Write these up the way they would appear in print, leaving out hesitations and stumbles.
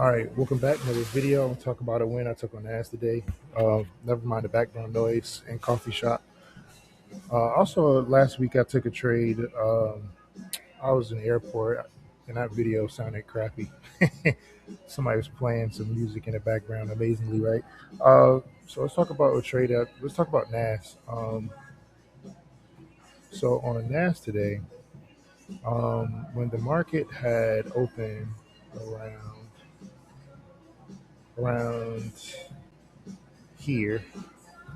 All right, welcome back. Another video. I'm gonna talk about a win I took on Nas today. Never mind the background noise and coffee shop. Also, last week I took a trade. I was in the airport, and that video sounded crappy. Somebody was playing some music in the background, amazingly, right? So let's talk about a trade. Let's talk about Nas. So on a Nas today, when the market had opened around here.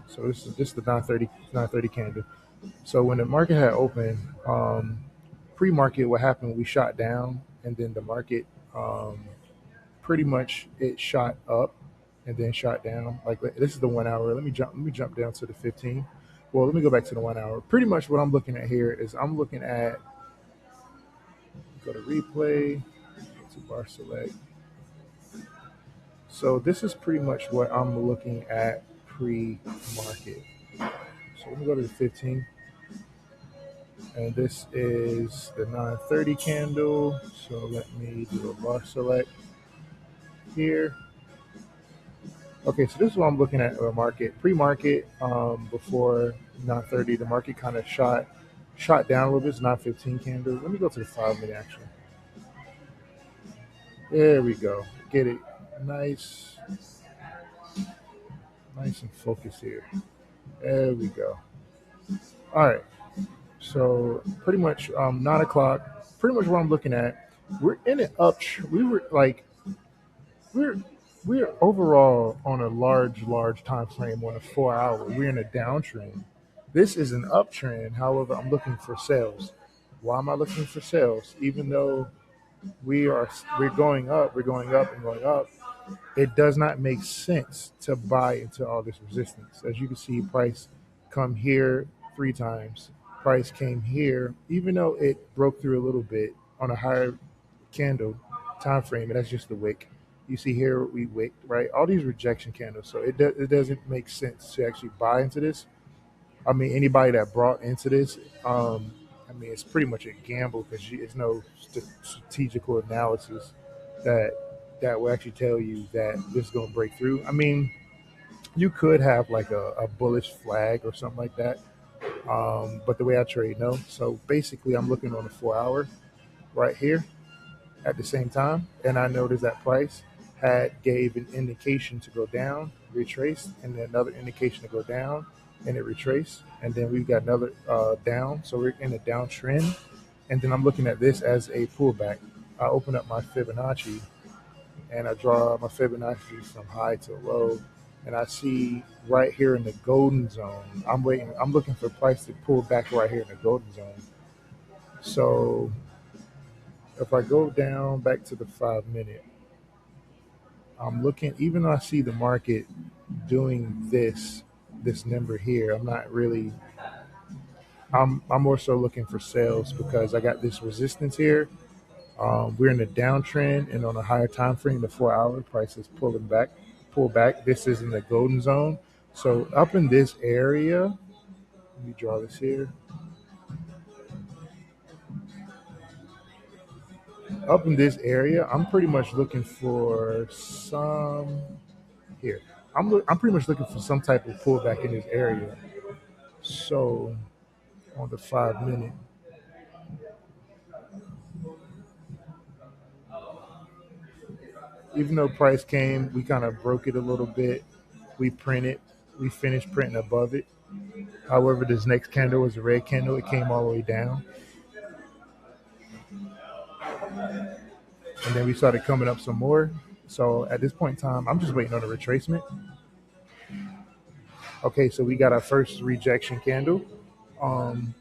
So this is the 930 candle. So when the market had opened, pre-market, what happened? We shot down, and then the market, pretty much, it shot up, and then shot down. Like this is the 1 hour. Let me jump down to the 15. Well, let me go back to the 1 hour. Pretty much what I'm looking at here is I'm looking at, go to replay, go to bar select. So this is pretty much what I'm looking at pre-market. So let me go to the 15. And this is the 930 candle. So let me do a bar select here. Okay, so this is what I'm looking at, market pre-market, before 930. The market kind of shot down a little bit. It's 915 candle. Let me go to the 5 minute actually. There we go. Get it nice, nice and focused here. There we go. All right. So pretty much, 9 o'clock. Pretty much what I'm looking at. We're in an up. We were like we're we're overall on a large time frame on a 4 hour. We're in a downtrend. This is an uptrend. However, I'm looking for sales. Why am I looking for sales? Even though we're going up, and going up, it does not make sense to buy into all this resistance. As you can see, price come here 3 times. Price came here, even though it broke through a little bit on a higher candle time frame, and that's just the wick. You see here we wicked, right? All these rejection candles. So it doesn't make sense to actually buy into this. I mean, anybody that brought into this, I mean, it's pretty much a gamble because it's no strategical analysis that will actually tell you that this is going to break through. I mean, you could have like a bullish flag or something like that, but the way I trade, no. So basically, I'm looking on the 4 hour right here at the same time, and I noticed that price had gave an indication to go down, retrace, and then another indication to go down, and it retraced, and then we've got another down. So we're in a downtrend, and then I'm looking at this as a pullback. I open up my Fibonacci, and I draw my Fibonacci from high to low, and I see right here in the golden zone. I'm waiting. I'm looking for price to pull back right here in the golden zone. So if I go down back to the 5 minute, I'm looking. Even though I see the market doing this number here, I'm not really. I'm more so looking for sales because I got this resistance here. We're in a downtrend, and on a higher time frame, the 4 hour price is pull back. This is in the golden zone. So up in this area, let me draw this here. Up in this area, I'm pretty much looking for some here. I'm pretty much looking for some type of pullback in this area. So on the 5 minute, even though price came, we kind of broke it a little bit. We printed, we finished printing above it. However, this next candle was a red candle. It came all the way down, and then we started coming up some more. So at this point in time, I'm just waiting on a retracement. Okay, so we got our first rejection candle, um,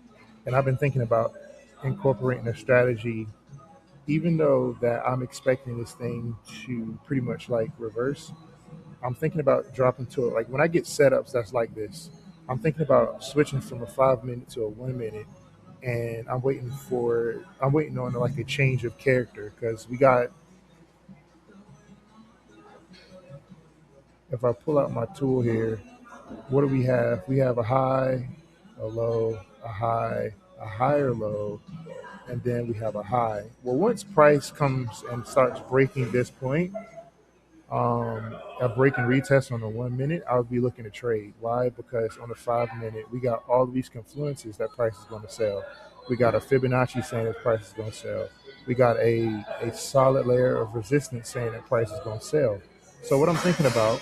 and I've been thinking about incorporating a strategy. Even though that I'm expecting this thing to pretty much like reverse, I'm thinking about dropping to it. Like when I get setups that's like this, I'm thinking about switching from a 5 minute to a 1 minute, and I'm waiting on like a change of character because we got. If I pull out my tool here, what do we have? We have a high, a low, a high, a higher low, and then we have a high. Well, once price comes and starts breaking this point, A break and retest on the 1 minute, I would be looking to trade. Why? Because on the 5 minute, we got all of these confluences that price is going to sell. We got a Fibonacci saying that price is going to sell. We got a solid layer of resistance saying that price is going to sell. So what I'm thinking about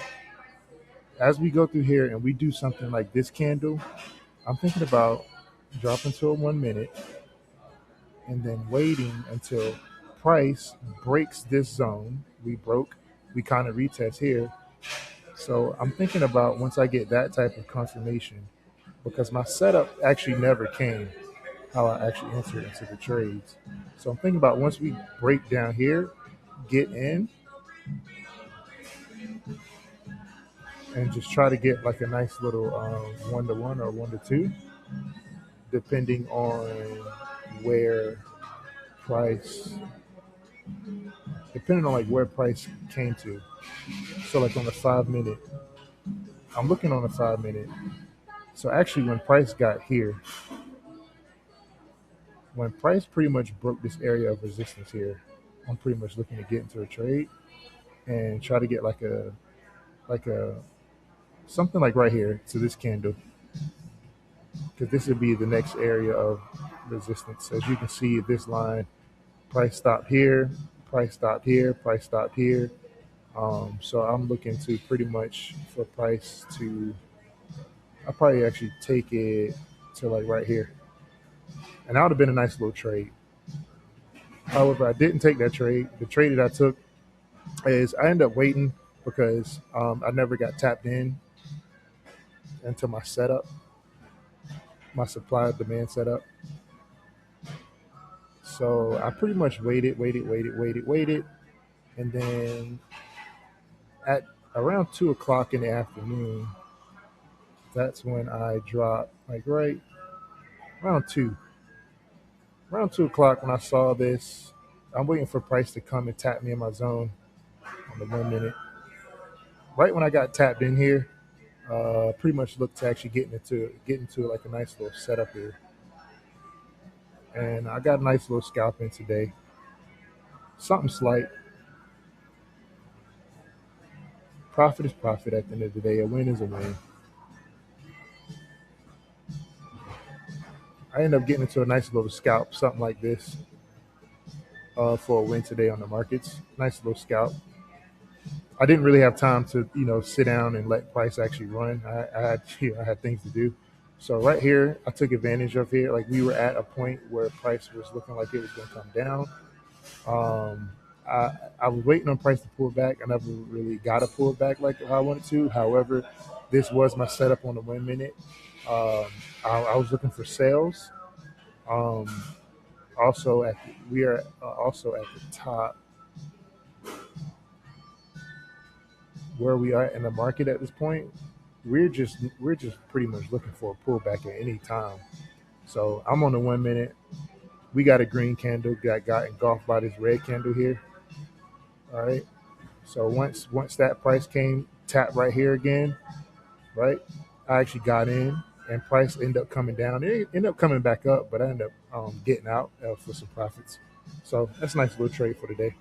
as we go through here and we do something like this candle, I'm thinking about dropping to a 1 minute and then waiting until price breaks this zone. We kind of retest here. So I'm thinking about once I get that type of confirmation, because my setup actually never came how I actually entered into the trades. So I'm thinking about once we break down here, get in and just try to get like a nice little 1 to 1 or 1 to 2, depending on where price, depending on like where price came to. So like on the 5 minute, I'm looking on the 5 minute. So actually, when price got here, when price pretty much broke this area of resistance here, I'm pretty much looking to get into a trade and try to get like a something like right here to this candle, because this would be the next area of resistance. As you can see, this line, price stopped here, price stopped here, price stopped here. So I'm looking to pretty much for price to, I'll probably actually take it to like right here. And that would have been a nice little trade. However, I didn't take that trade. The trade that I took is I ended up waiting because I never got tapped in into my setup, my supply demand setup. So I pretty much waited. And then at around 2 o'clock in the afternoon, that's when I dropped, like right around 2. Around 2 o'clock when I saw this, I'm waiting for price to come and tap me in my zone on the 1 minute. Right when I got tapped in here, pretty much looked to actually get into like a nice little setup here. And I got a nice little scalp in today. Something slight. Profit is profit at the end of the day. A win is a win. I end up getting into a nice little scalp, something like this, for a win today on the markets. Nice little scalp. I didn't really have time to, sit down and let price actually run. I had things to do. So right here, I took advantage of here. Like we were at a point where price was looking like it was going to come down. Um, I was waiting on price to pull back. I never really got a pull back like I wanted to. However, this was my setup on the 1 minute. Um, I was looking for sales. Um, we are also at the top where we are in the market at this point. We're just pretty much looking for a pullback at any time. So I'm on the 1 minute. We got a green candle that got engulfed by this red candle here. All right. So once that price came tap right here again, right? I actually got in and price ended up coming down. It ended up coming back up, but I ended up getting out for some profits. So that's a nice little trade for today.